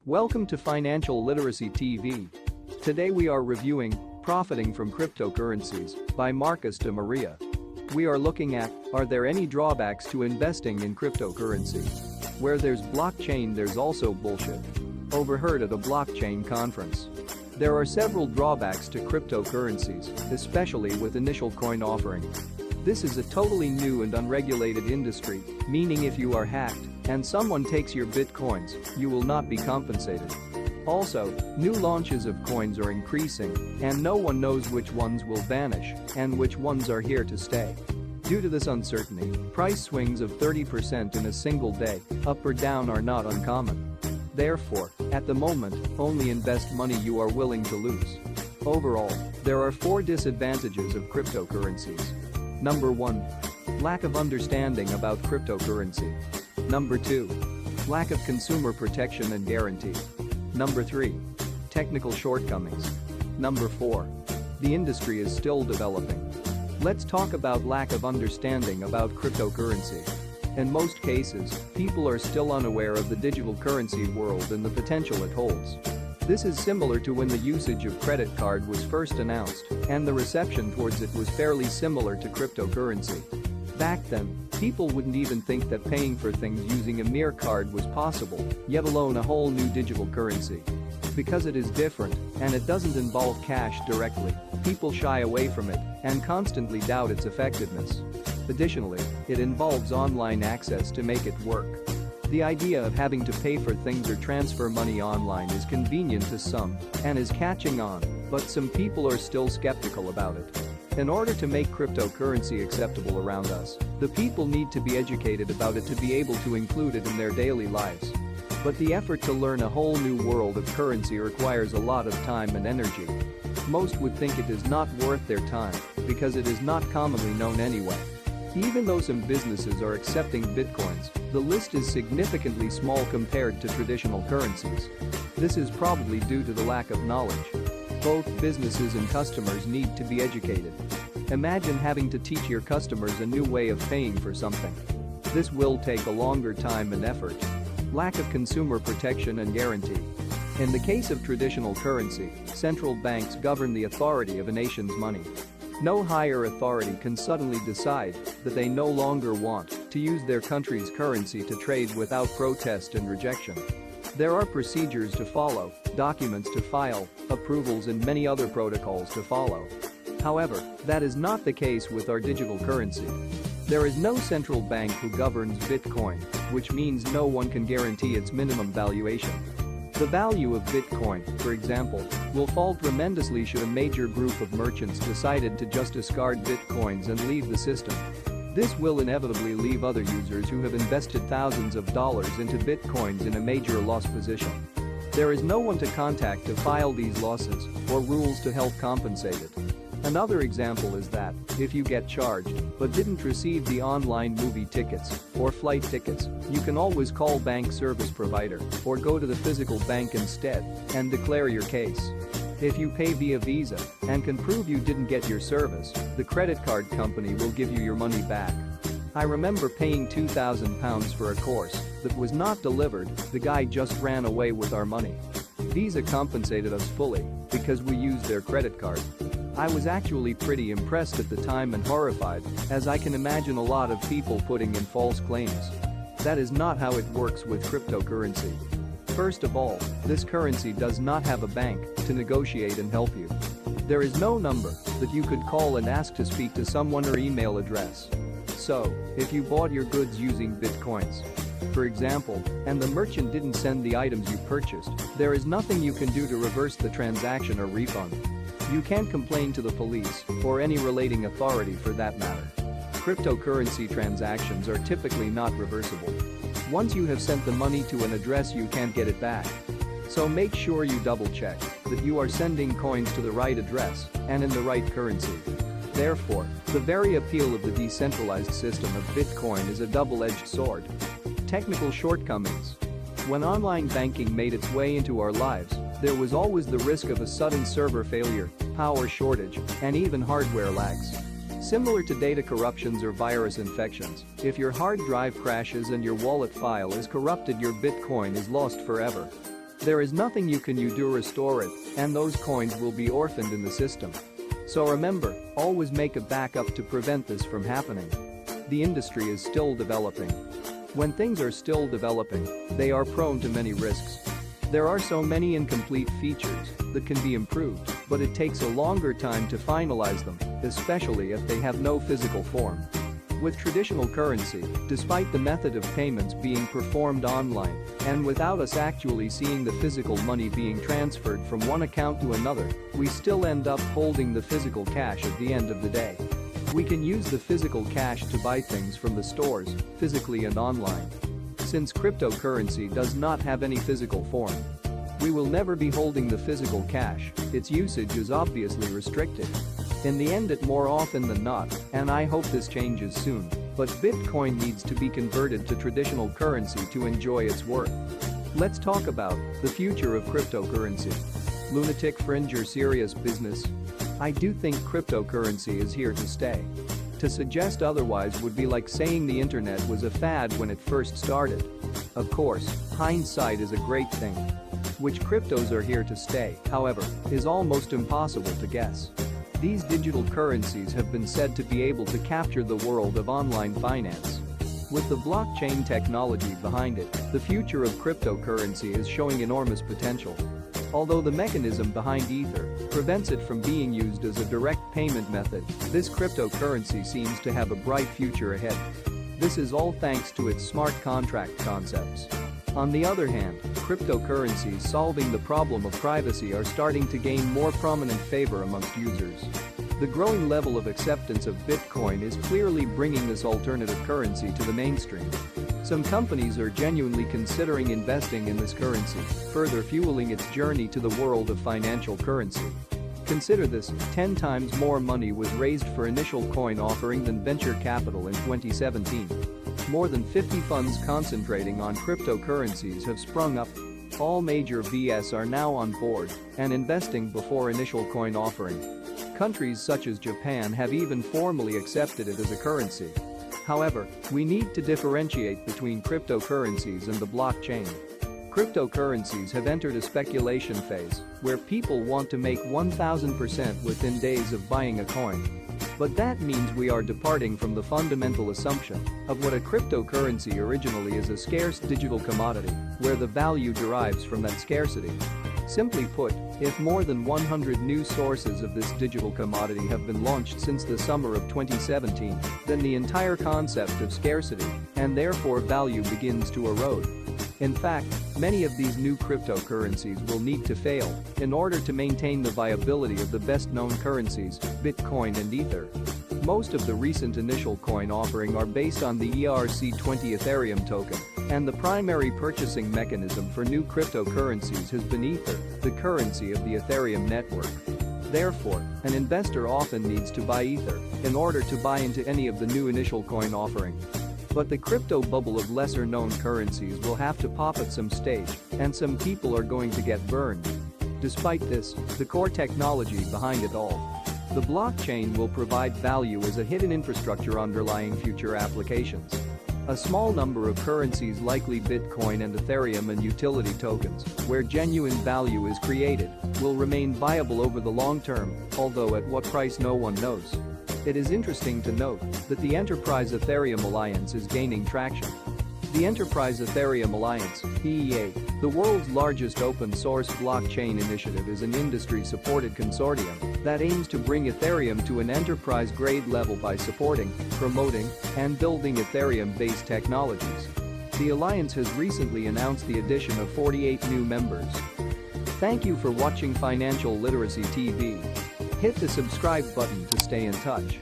Welcome to Financial Literacy TV. Today we are reviewing Profiting from Cryptocurrencies by Marcus de Maria. We are looking at, are there any drawbacks to investing in cryptocurrency? Where there's blockchain, there's also bullshit. Overheard at a blockchain conference. There are several drawbacks to cryptocurrencies, especially with initial coin offering. This is a totally new and unregulated industry, meaning if you are hacked and someone takes your bitcoins, you will not be compensated. Also, new launches of coins are increasing, and no one knows which ones will vanish and which ones are here to stay. Due to this uncertainty, price swings of 30% in a single day, up or down, are not uncommon. Therefore, at the moment, only invest money you are willing to lose. Overall, there are 4 disadvantages of cryptocurrencies. Number 1. Lack of understanding about cryptocurrency. Number 2. Lack of consumer protection and guarantee. Number 3. Technical shortcomings. Number 4. The industry is still developing. Let's talk about lack of understanding about cryptocurrency. In most cases, people are still unaware of the digital currency world and the potential it holds. This is similar to when the usage of credit card was first announced, and the reception towards it was fairly similar to cryptocurrency. Back then, people wouldn't even think that paying for things using a mere card was possible, yet alone a whole new digital currency. Because it is different, and it doesn't involve cash directly, people shy away from it and constantly doubt its effectiveness. Additionally, it involves online access to make it work. The idea of having to pay for things or transfer money online is convenient to some and is catching on, but some people are still skeptical about it. In order to make cryptocurrency acceptable around us, the people need to be educated about it to be able to include it in their daily lives. But the effort to learn a whole new world of currency requires a lot of time and energy. Most would think it is not worth their time because it is not commonly known anyway. Even though some businesses are accepting bitcoins, the list is significantly small compared to traditional currencies. This is probably due to the lack of knowledge. Both businesses and customers need to be educated. Imagine having to teach your customers a new way of paying for something. This will take a longer time and effort. Lack of consumer protection and guarantee. In the case of traditional currency, central banks govern the authority of a nation's money. No higher authority can suddenly decide that they no longer want to use their country's currency to trade without protest and rejection. There are procedures to follow, documents to file, approvals, and many other protocols to follow. However, that is not the case with our digital currency. There is no central bank who governs Bitcoin, which means no one can guarantee its minimum valuation. The value of Bitcoin, for example, will fall tremendously should a major group of merchants decided to just discard Bitcoins and leave the system. This will inevitably leave other users who have invested thousands of dollars into Bitcoins in a major loss position. There is no one to contact to file these losses or rules to help compensate it. Another example is that, if you get charged but didn't receive the online movie tickets or flight tickets, you can always call bank service provider or go to the physical bank instead and declare your case. If you pay via Visa and can prove you didn't get your service, the credit card company will give you your money back. I remember paying £2,000 for a course that was not delivered. The guy just ran away with our money. Visa compensated us fully because we used their credit card. I was actually pretty impressed at the time and horrified, as I can imagine a lot of people putting in false claims. That is not how it works with cryptocurrency. First of all, this currency does not have a bank to negotiate and help you. There is no number that you could call and ask to speak to someone or email address. So, if you bought your goods using bitcoins, for example, and the merchant didn't send the items you purchased, there is nothing you can do to reverse the transaction or refund. You can't complain to the police or any relating authority for that matter. Cryptocurrency transactions are typically not reversible. Once you have sent the money to an address, you can't get it back. So make sure you double-check that you are sending coins to the right address and in the right currency. Therefore, the very appeal of the decentralized system of Bitcoin is a double-edged sword. Technical shortcomings. When online banking made its way into our lives, there was always the risk of a sudden server failure, power shortage, and even hardware lags. Similar to data corruptions or virus infections, if your hard drive crashes and your wallet file is corrupted, your Bitcoin is lost forever. There is nothing you can do to restore it, and those coins will be orphaned in the system. So remember, always make a backup to prevent this from happening. The industry is still developing. When things are still developing, they are prone to many risks. There are so many incomplete features that can be improved, but it takes a longer time to finalize them, especially if they have no physical form. With traditional currency, despite the method of payments being performed online and without us actually seeing the physical money being transferred from one account to another, we still end up holding the physical cash at the end of the day. We can use the physical cash to buy things from the stores, physically and online. Since cryptocurrency does not have any physical form, we will never be holding the physical cash. Its usage is obviously restricted. In the end, it more often than not, and I hope this changes soon, but Bitcoin needs to be converted to traditional currency to enjoy its worth. Let's talk about the future of cryptocurrency. Lunatic fringe or serious business? I do think cryptocurrency is here to stay. To suggest otherwise would be like saying the internet was a fad when it first started. Of course, hindsight is a great thing. Which cryptos are here to stay, however, is almost impossible to guess. These digital currencies have been said to be able to capture the world of online finance. With the blockchain technology behind it, the future of cryptocurrency is showing enormous potential. Although the mechanism behind Ether prevents it from being used as a direct payment method, this cryptocurrency seems to have a bright future ahead. This is all thanks to its smart contract concepts. On the other hand, cryptocurrencies solving the problem of privacy are starting to gain more prominent favor amongst users. The growing level of acceptance of Bitcoin is clearly bringing this alternative currency to the mainstream. Some companies are genuinely considering investing in this currency, further fueling its journey to the world of financial currency. Consider this, 10 times more money was raised for initial coin offering than venture capital in 2017. More than 50 funds concentrating on cryptocurrencies have sprung up. All major VCs are now on board and investing before initial coin offering. Countries such as Japan have even formally accepted it as a currency. However, we need to differentiate between cryptocurrencies and the blockchain. Cryptocurrencies have entered a speculation phase where people want to make 1000% within days of buying a coin. But that means we are departing from the fundamental assumption of what a cryptocurrency originally is: a scarce digital commodity, where the value derives from that scarcity. Simply put, if more than 100 new sources of this digital commodity have been launched since the summer of 2017, then the entire concept of scarcity, and therefore value, begins to erode. In fact, many of these new cryptocurrencies will need to fail in order to maintain the viability of the best-known currencies, Bitcoin and Ether. Most of the recent initial coin offering are based on the ERC20 Ethereum token, and the primary purchasing mechanism for new cryptocurrencies has been Ether, the currency of the Ethereum network. Therefore, an investor often needs to buy Ether in order to buy into any of the new initial coin offering. But the crypto bubble of lesser-known currencies will have to pop at some stage, and some people are going to get burned. Despite this, the core technology behind it all, the blockchain, will provide value as a hidden infrastructure underlying future applications. A small number of currencies, likely Bitcoin and Ethereum and utility tokens, where genuine value is created, will remain viable over the long term, although at what price no one knows. It is interesting to note that the Enterprise Ethereum Alliance is gaining traction. The Enterprise Ethereum Alliance, EEA, the world's largest open-source blockchain initiative, is an industry-supported consortium that aims to bring Ethereum to an enterprise-grade level by supporting, promoting, and building Ethereum-based technologies. The alliance has recently announced the addition of 48 new members. Thank you for watching Financial Literacy TV. Hit the subscribe button to stay in touch.